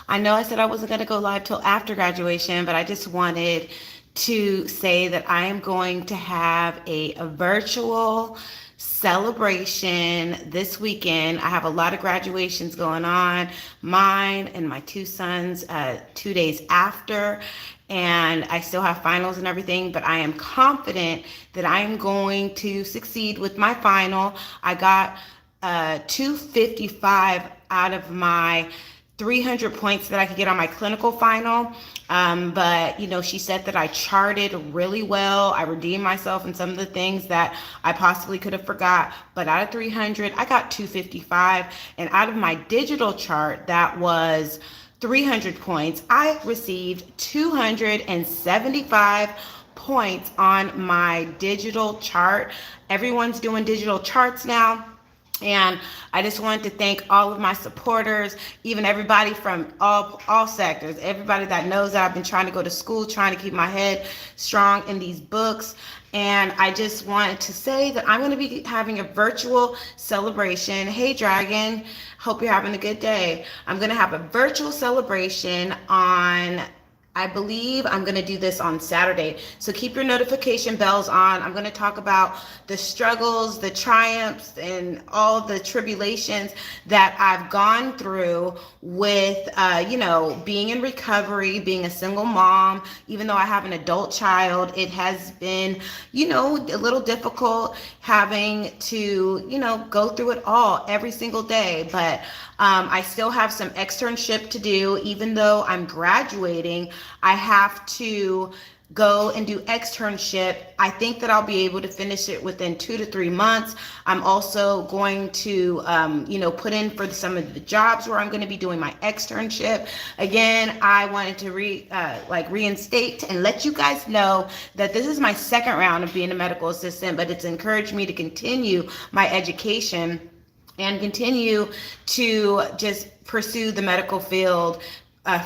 I know I said I wasn't going to go live till after graduation, but I just wanted to say that I am going to have a virtual celebration this weekend. I have a lot of graduations going on, mine and my two sons, 2 days after. And I still have finals and everything, but I am confident that I am going to succeed with my final. I got 255 out of my 300 points that I could get on my clinical final. But, she said that I charted really well. I redeemed myself in some of the things that I possibly could have forgot. But out of 300, I got 255. And out of my digital chart, that was 300 points, I received 275 points on my digital chart. Everyone's doing digital charts now. And I just wanted to thank all of my supporters, even everybody from all sectors, everybody that knows that I've been trying to go to school, trying to keep my head strong in these books. And I just wanted to say that I'm going to be having a virtual celebration. Hey, Dragon, hope you're having a good day. I'm going to have a virtual celebration on, I believe I'm going to do this on Saturday. So keep your notification bells on. I'm going to talk about the struggles, the triumphs, and all the tribulations that I've gone through with, being in recovery, being a single mom. Even though I have an adult child, it has been, a little difficult having to, go through it all every single day. But I still have some externship to do. Even though I'm graduating, I have to go and do externship. I think that I'll be able to finish it within 2 to 3 months. I'm also going to, put in for some of the jobs where I'm going to be doing my externship. Again, I wanted to reinstate and let you guys know that this is my second round of being a medical assistant, but it's encouraged me to continue my education and continue to just pursue the medical field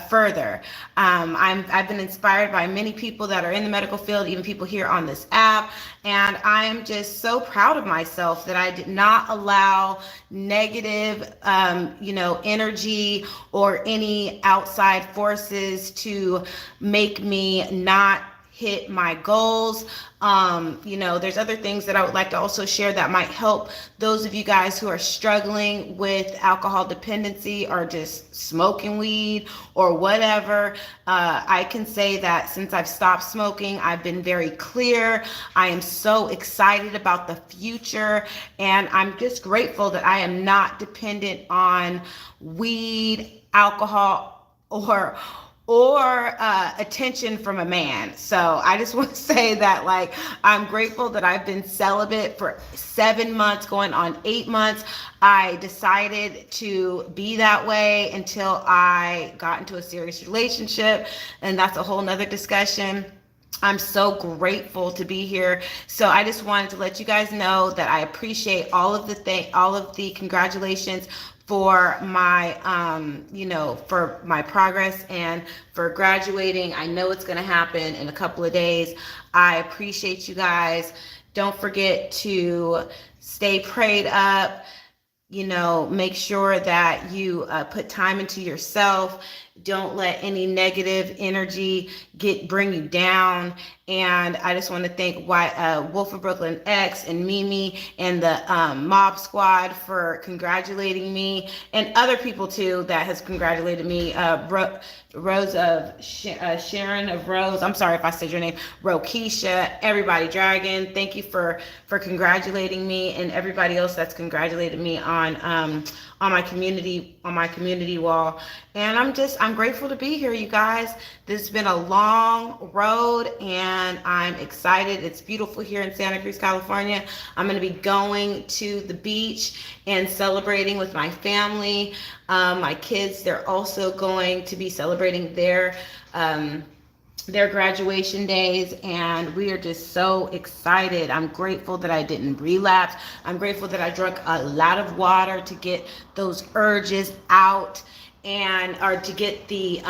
further. I've been inspired by many people that are in the medical field, even people here on this app, and I am just so proud of myself that I did not allow negative, energy or any outside forces to make me not hit my goals. There's other things that I would like to also share that might help those of you guys who are struggling with alcohol dependency or just smoking weed or whatever. I can say that since I've stopped smoking, I've been very clear. I am so excited about the future, and I'm just grateful that I am not dependent on weed, alcohol, or attention from a man. So I just want to say that I'm grateful that I've been celibate for 7 months, going on 8 months. I decided to be that way until I got into a serious relationship, and that's a whole nother discussion. I'm so grateful to be here. So I just wanted to let you guys know that I appreciate all of the congratulations for my for my progress and for graduating. I know it's going to happen in a couple of days. I appreciate you guys. Don't forget to stay prayed up. Make sure that you put time into yourself. Don't let any negative energy bring you down. And I just want to thank Wolf of Brooklyn X and Mimi and the Mob Squad for congratulating me, and other people too that has congratulated me. Rose of Sharon of Rose. I'm sorry if I said your name. Rokisha, everybody, Dragon. Thank you for congratulating me, and everybody else that's congratulated me on my community wall. And I'm grateful to be here, you guys. This has been a long road, and I'm excited. It's beautiful here in Santa Cruz, California. I'm going to be going to the beach and celebrating with my family. My kids, they're also going to be celebrating their graduation days, and we are just so excited. I'm grateful that I didn't relapse. I'm grateful that I drank a lot of water to get those urges out. and or to get the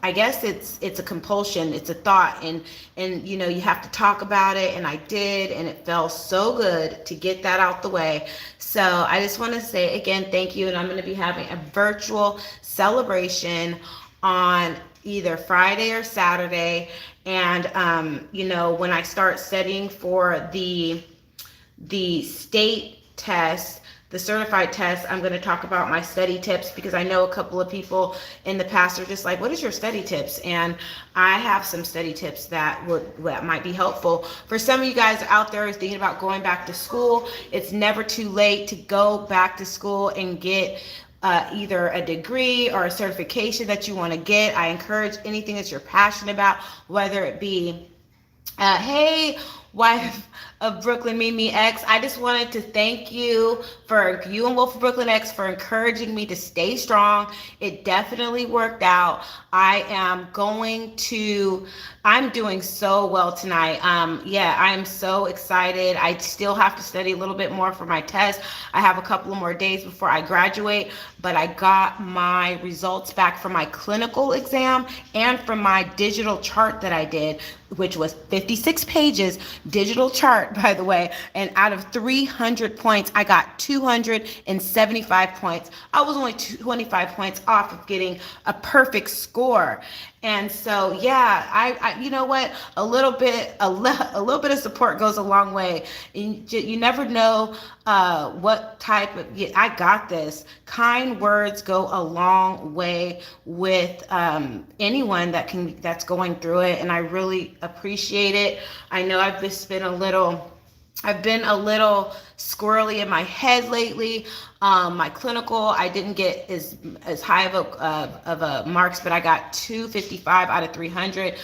I guess it's a compulsion, it's a thought, and you know, you have to talk about it, and I did, and it felt so good to get that out the way. So I just want to say again, thank you, and I'm going to be having a virtual celebration on either Friday or Saturday. And you know, when I start studying for the state test, the certified test, I'm going to talk about my study tips, because I know a couple of people in the past are just like, what is your study tips? And I have some study tips that might be helpful for some of you guys out there who's thinking about going back to school. It's never too late to go back to school and get either a degree or a certification that you want to get. I encourage anything that you're passionate about, whether it be hey, wife of Brooklyn Mimi X, I just wanted to thank you and Wolf of Brooklyn X for encouraging me to stay strong. It definitely worked out. I'm doing so well tonight. Yeah, I am so excited. I still have to study a little bit more for my test. I have a couple of more days before I graduate, but I got my results back from my clinical exam and from my digital chart that I did, which was 56 pages, digital chart, by the way. And out of 300 points, I got 275 points. I was only 25 points off of getting a perfect score. And so, yeah, I you know what? A little bit of support goes a long way. You never know what type of, I got this. Kind words go a long way with anyone that's going through it, and I really appreciate it. I know I've been a little squirrely in my head lately. My clinical, I didn't get as high of a marks, but I got 255 out of 300.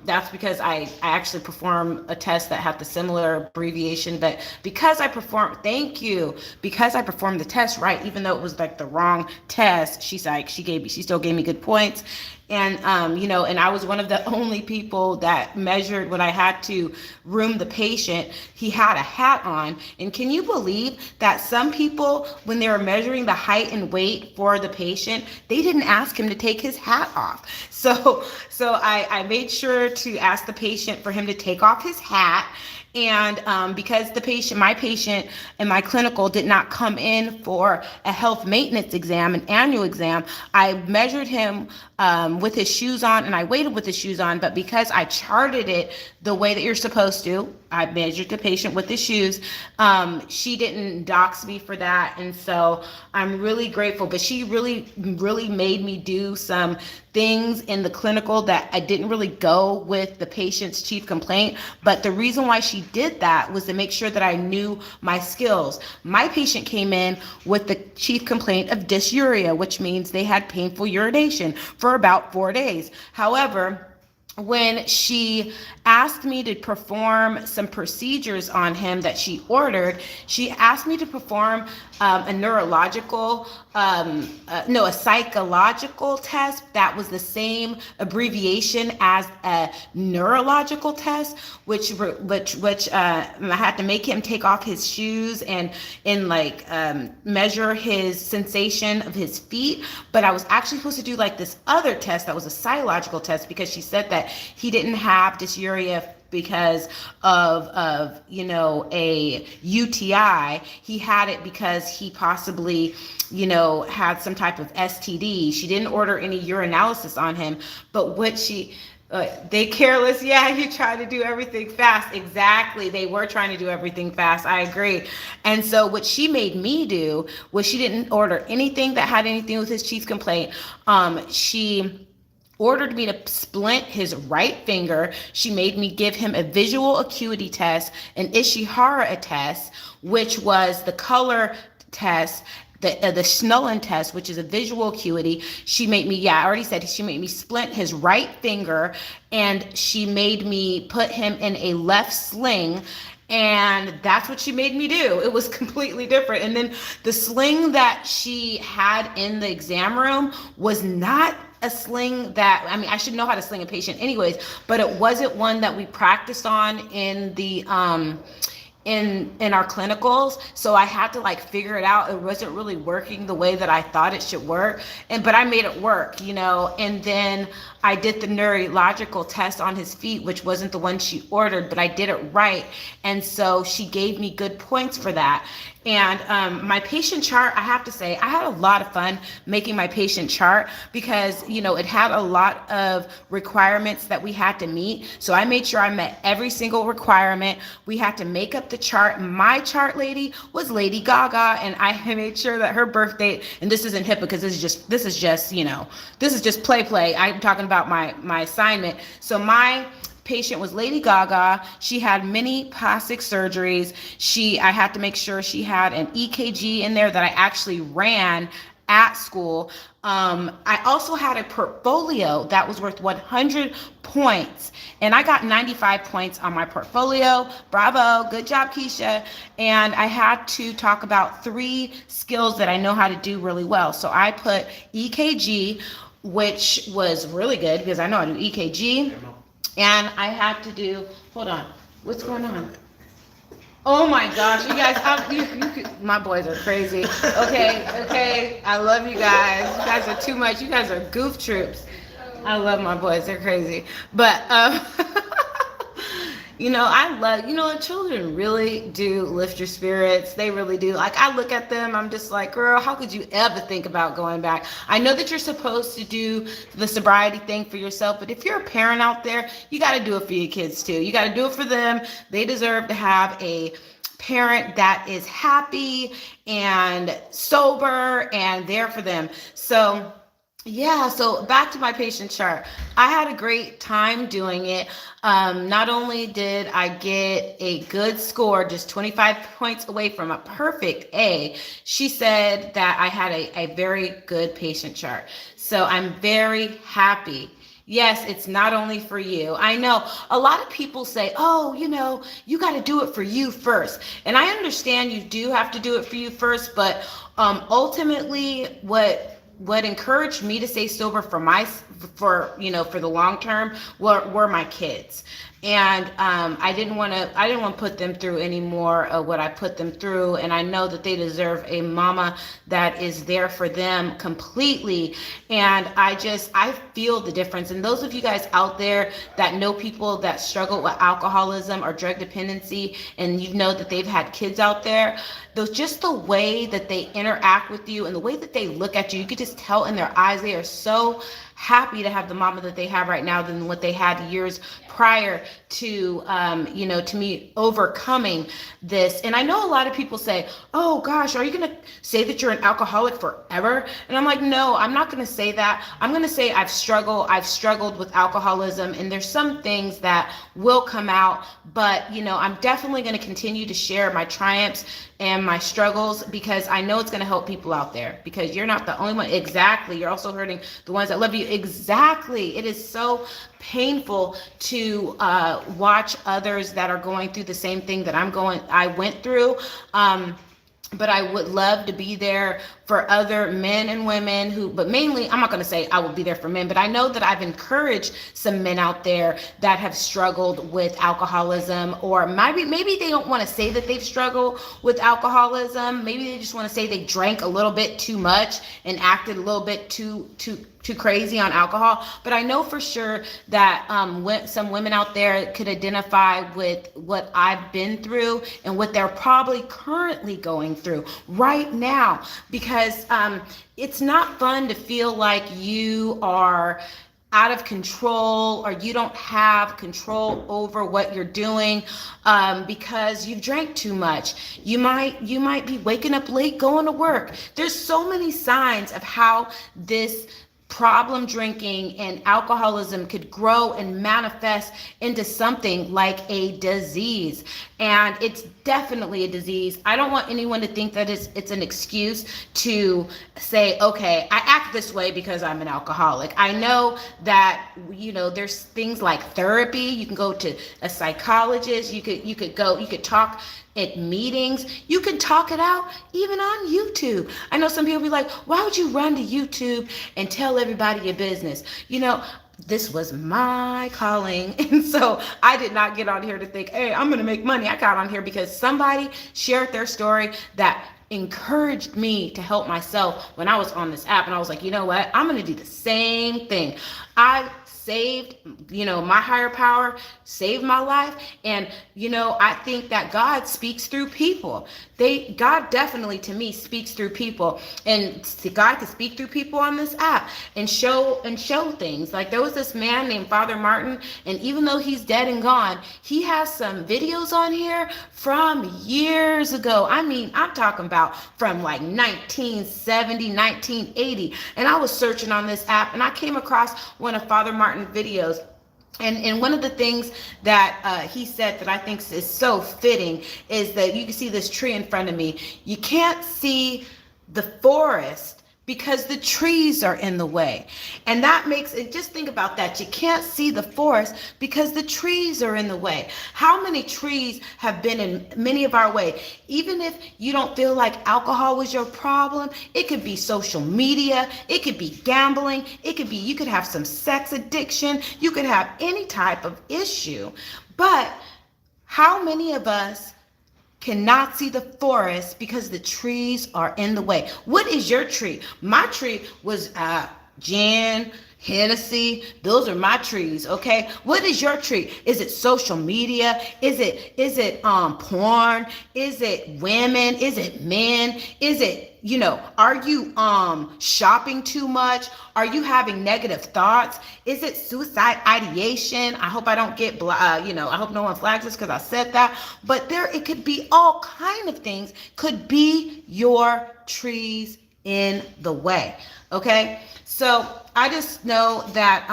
That's because I actually performed a test that had the similar abbreviation, but because I performed the test right, even though it was like the wrong test, she still gave me good points. And, you know, and I was one of the only people that measured when I had to room the patient. He had a hat on. And can you believe that some people, when they were measuring the height and weight for the patient, they didn't ask him to take his hat off. So I made sure to ask the patient for him to take off his hat. And because my patient in my clinical did not come in for a health maintenance exam, an annual exam, I measured him with his shoes on, and I waited with his shoes on. But because I charted it the way that you're supposed to, I measured the patient with his shoes. She didn't dox me for that, and so I'm really grateful. But she really, really made me do some things in the clinical that I didn't really go with the patient's chief complaint. But the reason why she did that was to make sure that I knew my skills. My patient came in with the chief complaint of dysuria, which means they had painful urination for about 4 days. However, when she asked me to perform some procedures on him that she ordered, she asked me to perform a psychological test that was the same abbreviation as a neurological test, which I had to make him take off his shoes and measure his sensation of his feet. But I was actually supposed to do like this other test that was a psychological test, because she said that he didn't have dysuria because of a UTI. He had it because he possibly had some type of STD. She didn't order any urinalysis on him, but they careless. Yeah, you try to do everything fast. Exactly. They were trying to do everything fast. I agree. And so what she made me do was she didn't order anything that had anything with his chief complaint. She ordered me to splint his right finger. She made me give him a visual acuity test, an Ishihara test, which was the color test, the Snellen test, which is a visual acuity. She made me splint his right finger, and she made me put him in a left sling. And that's what she made me do. It was completely different. And then the sling that she had in the exam room was not a sling that, I should know how to sling a patient anyways, but it wasn't one that we practiced on in the in our clinicals, so I had to like figure it out. It wasn't really working the way that I thought it should work, but I made it work, and then I did the neurological test on his feet, which wasn't the one she ordered, but I did it right, and so she gave me good points for that. And my patient chart, I have to say, I had a lot of fun making my patient chart because, it had a lot of requirements that we had to meet. So I made sure I met every single requirement. We had to make up the chart. My chart lady was Lady Gaga, and I made sure that her birth date, and this isn't HIPAA because this is just play. I'm talking about my assignment. So my patient was Lady Gaga. She had many plastic surgeries. I had to make sure she had an EKG in there that I actually ran at school. I also had a portfolio that was worth 100 points, and I got 95 points on my portfolio. Bravo, good job, Keisha. And I had to talk about 3 skills that I know how to do really well. So I put EKG, which was really good because I know how to do EKG. And I had to do, hold on, what's going on? Oh my gosh, you guys, my boys are crazy. Okay, I love you guys. You guys are too much. You guys are goof troops. I love my boys, they're crazy. But, I love, children really do lift your spirits. They really do. Like, I look at them, I'm just like, girl, how could you ever think about going back? I know that you're supposed to do the sobriety thing for yourself, but if you're a parent out there, you got to do it for your kids too. You got to do it for them. They deserve to have a parent that is happy and sober and there for them. So yeah, so back to my patient chart. I had a great time doing it. Not only did I get a good score, just 25 points away from a perfect A, she said that I had a very good patient chart. So I'm very happy. Yes, it's not only for you. I know a lot of people say, oh, you got to do it for you first. And I understand you do have to do it for you first, but ultimately what encouraged me to stay sober for the long term were my kids. And I didn't want to put them through any more of what I put them through. And I know that they deserve a mama that is there for them completely. And I feel the difference. And those of you guys out there that know people that struggle with alcoholism or drug dependency, and you know that they've had kids out there, just the way that they interact with you and the way that they look at you, you could just tell in their eyes they are so happy to have the mama that they have right now than what they had years prior to to me overcoming this. And I know a lot of people say, oh gosh, are you gonna say that you're an alcoholic forever? And I'm like, no, I'm not gonna say that. I'm gonna say I've struggled with alcoholism, and there's some things that will come out, but I'm definitely gonna continue to share my triumphs and my struggles because I know it's gonna help people out there, because you're not the only one. Exactly, you're also hurting the ones that love you. Exactly. It is so painful to watch others that are going through the same thing that I went through. But I would love to be there for other men and women but mainly, I'm not going to say I will be there for men, but I know that I've encouraged some men out there that have struggled with alcoholism, or maybe they don't want to say that they've struggled with alcoholism. Maybe they just want to say they drank a little bit too much and acted a little bit too crazy on alcohol. But I know for sure that some women out there could identify with what I've been through and what they're probably currently going through right now, because it's not fun to feel like you are out of control or you don't have control over what you're doing because you've drank too much. You might be waking up late going to work. There's so many signs of how this problem drinking and alcoholism could grow and manifest into something like a disease. And it's definitely a disease. I don't want anyone to think that it's an excuse to say, okay, I act this way because I'm an alcoholic. I know that, there's things like therapy. You can go to a psychologist. You could talk at meetings. You can talk it out even on YouTube. I know some people be like, why would you run to YouTube and tell everybody your business? this was my calling. And so I did not get on here to think, hey, I'm going to make money. I got on here because somebody shared their story that encouraged me to help myself when I was on this app. And I was like, you know what? I'm going to do the same thing. I saved, my higher power saved my life. And, I think that God speaks through people. God definitely, to me, speaks through people. And God can speak through people on this app and show things. Like, there was this man named Father Martin, and even though he's dead and gone, he has some videos on here from years ago. I mean, I'm talking about from like 1970, 1980. And I was searching on this app, and I came across one of Father Martin's videos. And one of the things that he said that I think is so fitting is that you can see this tree in front of me. You can't see the forest because the trees are in the way. And that makes it, just think about that. You can't see the forest because the trees are in the way. How many trees have been in many of our way? Even if you don't feel like alcohol was your problem, it could be social media, it could be gambling, you could have some sex addiction, you could have any type of issue. But how many of us cannot see the forest because the trees are in the way? What is your tree? My tree was gin, Hennessy. Those are my trees. Okay, what is your tree? Is it social media? Is it porn? Is it women? Is it men? Is it, are you shopping too much? Are you having negative thoughts? Is it suicide ideation? I hope I don't get I hope no one flags us because I said that. But it could be all kind of things. Could be your trees in the way. Okay, so I just know that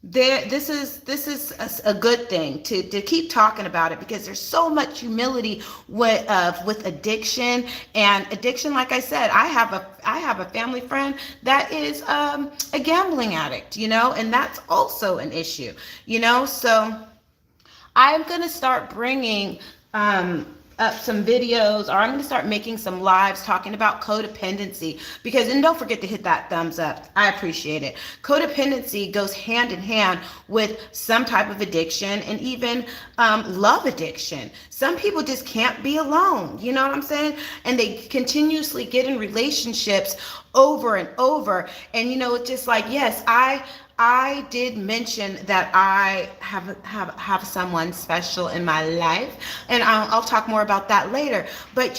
this is a good thing to keep talking about it, because there's so much humility with addiction. And addiction, like I said, I have a family friend that is a gambling addict, and that's also an issue, so I'm gonna start bringing up some videos, or I'm going to start making some lives talking about codependency, and don't forget to hit that thumbs up. I appreciate it. Codependency goes hand in hand with some type of addiction, and even love addiction. Some people just can't be alone. You know what I'm saying? And they continuously get in relationships over and over. And it's just like, yes, I did mention that I have someone special in my life, and I'll talk more about that later. But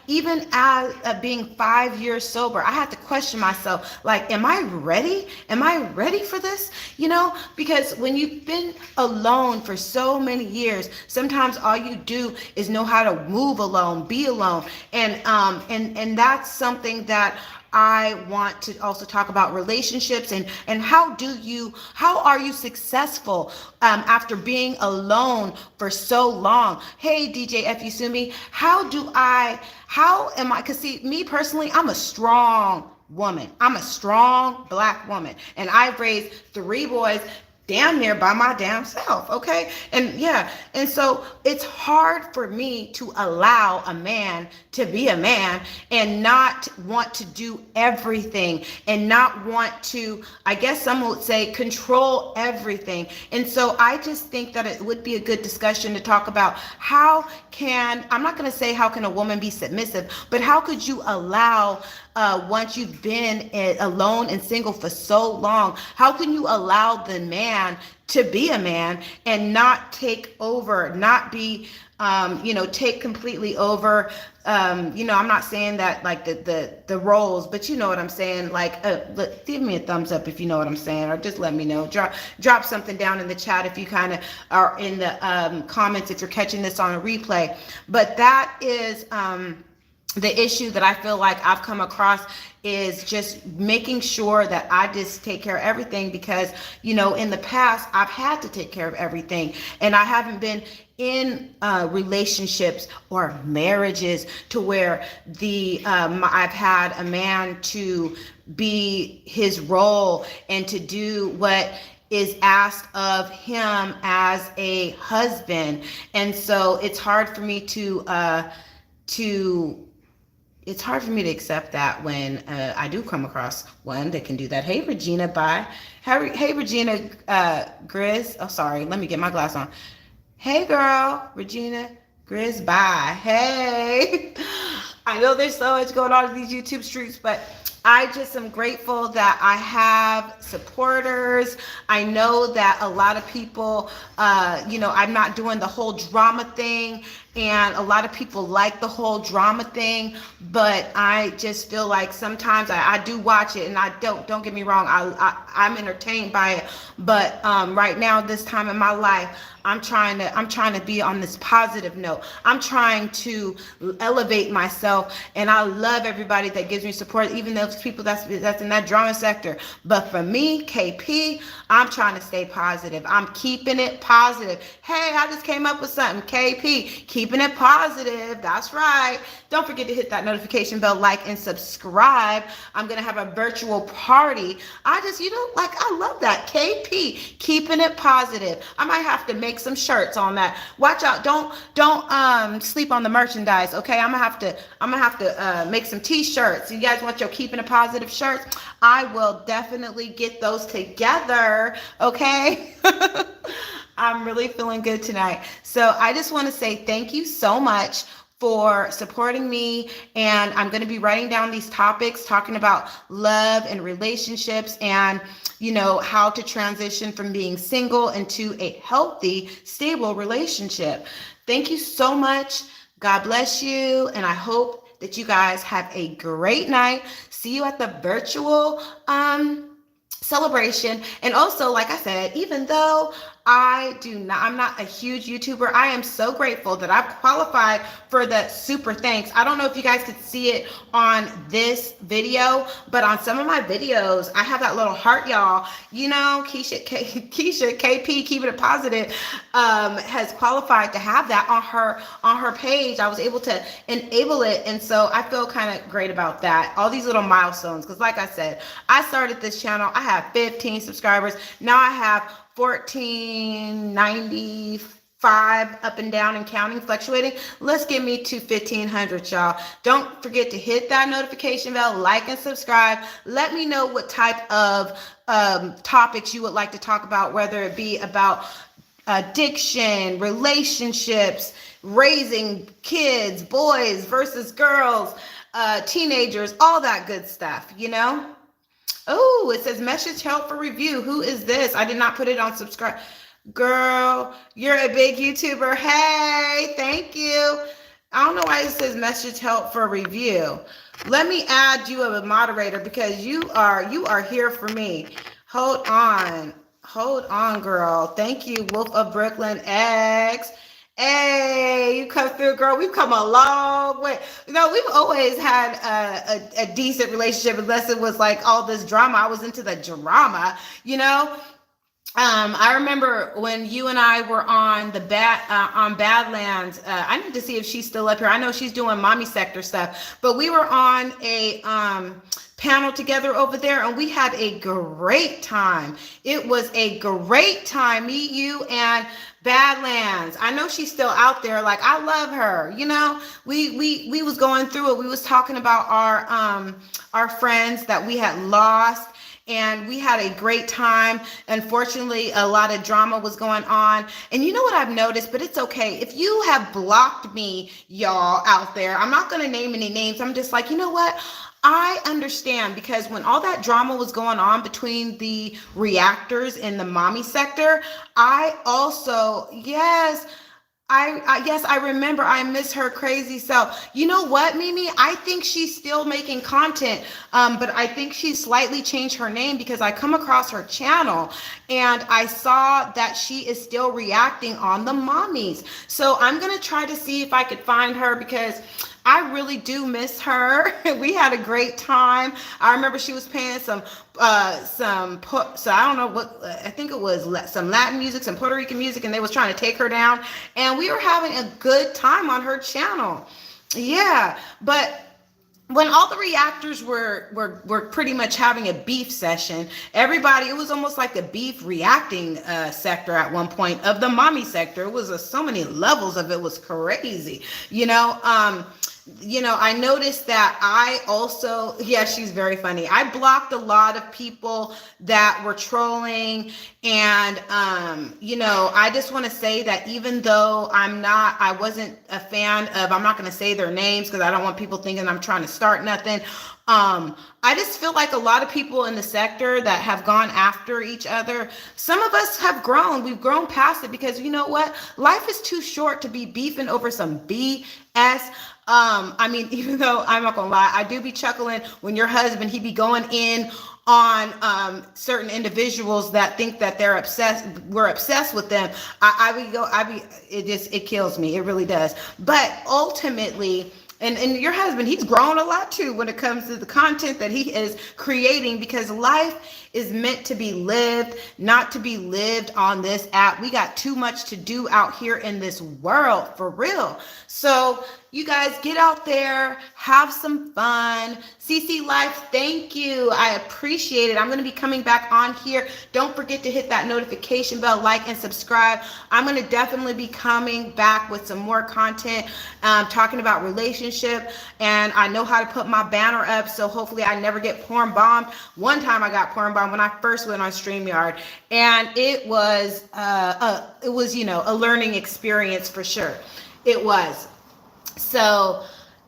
even as being 5 years sober, I had to question myself, like, am I ready? Am I ready for this? Because when you've been alone for so many years, sometimes all you do is know how to move alone, be alone, and that's something that I want to also talk about relationships, and how are you successful after being alone for so long? Hey, DJ Efusumi, how am I, because see, me personally, I'm a strong woman. I'm a strong Black woman, and I've raised 3 boys damn near by my damn self, okay? And so it's hard for me to allow a man to be a man and not want to do everything, and not want to, I guess some would say, control everything. And so I just think that it would be a good discussion to talk about I'm not going to say how can a woman be submissive, but how could you allow, once you've been alone and single for so long, how can you allow the man to be a man and not take over, not be, take completely over. I'm not saying that like the roles, but you know what I'm saying. Like, give me a thumbs up if you know what I'm saying, or just let me know. Drop something down in the chat if you kind of are in the comments if you're catching this on a replay. But that is the issue that I feel like I've come across, is just making sure that I just take care of everything, because, in the past, I've had to take care of everything, and I haven't been in relationships or marriages to where I've had a man to be his role and to do what is asked of him as a husband. And so it's hard for me to it's hard for me to accept that when I do come across one that can do that. Hey, Regina, bye. Hey, Regina Grizz. Oh, sorry. Let me get my glass on. Hey, girl. Regina Grizz, bye. Hey. I know there's so much going on in these YouTube streets, but I just am grateful that I have supporters. I know that a lot of people, I'm not doing the whole drama thing, and a lot of people like the whole drama thing, but I just feel like sometimes I do watch it, and I don't get me wrong, I'm entertained by it, but right now, this time in my life, I'm trying to be on this positive note. I'm trying to elevate myself, and I love everybody that gives me support, even those people that's in that drama sector. But for me, KP, I'm trying to stay positive. I'm keeping it positive. Hey, I just came up with something. KP, keeping it positive. That's right. Don't forget to hit that notification bell, like, and subscribe. I'm going to have a virtual party. I love that. KP, keeping it positive. I might have to make some shirts on that. Watch out. Don't sleep on the merchandise. Okay. I'm going to have to make some t-shirts. You guys want your keeping it positive shirts? I will definitely get those together. Okay. I'm really feeling good tonight. So I just want to say thank you so much for supporting me, and I'm going to be writing down these topics, talking about love and relationships, and how to transition from being single into a healthy, stable relationship. Thank you so much. God bless you, and I hope that you guys have a great night. See you at the virtual celebration. And also, like I said, even though I'm not a huge YouTuber, I am so grateful that I've qualified for the super thanks. I don't know if you guys could see it on this video, but on some of my videos, I have that little heart, y'all. Keisha KP, keeping it positive, has qualified to have that on her page. I was able to enable it, and so I feel kind of great about that. All these little milestones, because like I said, I started this channel. I have 15 subscribers. Now I have 1495 up and down and counting, fluctuating. Let's get me to 1500, y'all. Don't forget to hit that notification bell, like and subscribe. Let me know what type of topics you would like to talk about, whether it be about addiction, relationships, raising kids, boys versus girls, teenagers, all that good stuff, Oh, it says message help for review. Who is this? I did not put it on subscribe. Girl, you're a big YouTuber. Hey, thank you. I don't know why it says message help for review. Let me add you as a moderator because you are here for me. Hold on, girl. Thank you, Wolf of Brooklyn X. Hey, you come through, girl. We've come a long way. We've always had a decent relationship, unless it was like all this drama. I was into the drama, I remember when you and I were on the on Badlands. I need to see if she's still up here. I know she's doing mommy sector stuff, but we were on a panel together over there, and we had a great time. It was a great time. Me, you, and Badlands. I know she's still out there. Like, I love her. We was going through it. We was talking about our friends that we had lost, and we had a great time. Unfortunately, a lot of drama was going on. And you know what I've noticed, but it's okay. If you have blocked me, y'all out there, I'm not going to name any names. I'm just like, you know what? I understand, because when all that drama was going on between the reactors in the mommy sector, I also, I remember. I miss her crazy self. You know what, Mimi? I think she's still making content, but I think she slightly changed her name because I come across her channel and I saw that she is still reacting on the mommies. So I'm going to try to see if I could find her, because I really do miss her. We had a great time. I remember she was playing so I don't know what, I think it was some Latin music, some Puerto Rican music, and they was trying to take her down, and we were having a good time on her channel. Yeah, but when all the reactors were pretty much having a beef session, everybody, it was almost like a beef reacting sector at one point of the mommy sector. It was so many levels of it, was crazy, I noticed that I also, yeah, she's very funny. I blocked a lot of people that were trolling. And, I just want to say that even though I wasn't a fan of, I'm not going to say their names because I don't want people thinking I'm trying to start nothing. I just feel like a lot of people in the sector that have gone after each other, some of us have grown. We've grown past it because you know what? Life is too short to be beefing over some BS. Even though I'm not gonna lie, I do be chuckling when your husband, he be going in on certain individuals that think that we're obsessed with them. It kills me. It really does. But ultimately, and your husband, he's grown a lot too when it comes to the content that he is creating, because life is meant to be lived, not to be lived on this app. We got too much to do out here in this world, for real. So you guys get out there, have some fun. CC Life, thank you. I appreciate it. I'm going to be coming back on here. Don't forget to hit that notification bell, like, and subscribe. I'm going to definitely be coming back with some more content, talking about relationship. And I know how to put my banner up, so hopefully I never get porn bombed. One time I got porn bombed when I first went on StreamYard, and it was a learning experience for sure. It was. So,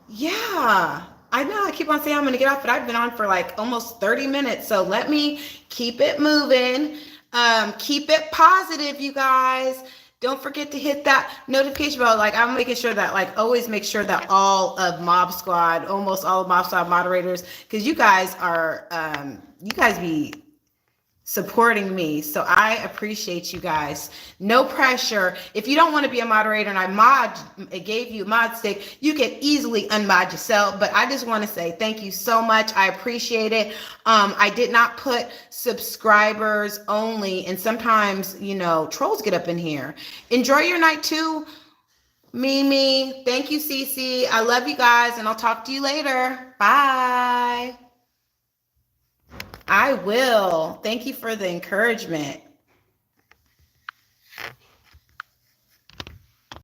yeah, I know I keep on saying I'm going to get off, but I've been on for like almost 30 minutes. So let me keep it moving. Keep it positive, you guys. Don't forget to hit that notification bell. Like, I'm making sure that, like, always make sure that almost all of Mob Squad moderators, because you guys be supporting me. So I appreciate you guys. No pressure. If you don't want to be a moderator and I gave you a mod stick, you can easily unmod yourself. But I just want to say thank you so much. I appreciate it. I did not put subscribers only. And sometimes, trolls get up in here. Enjoy your night too, Mimi. Thank you, Cece. I love you guys, and I'll talk to you later. Bye. I will. Thank you for the encouragement.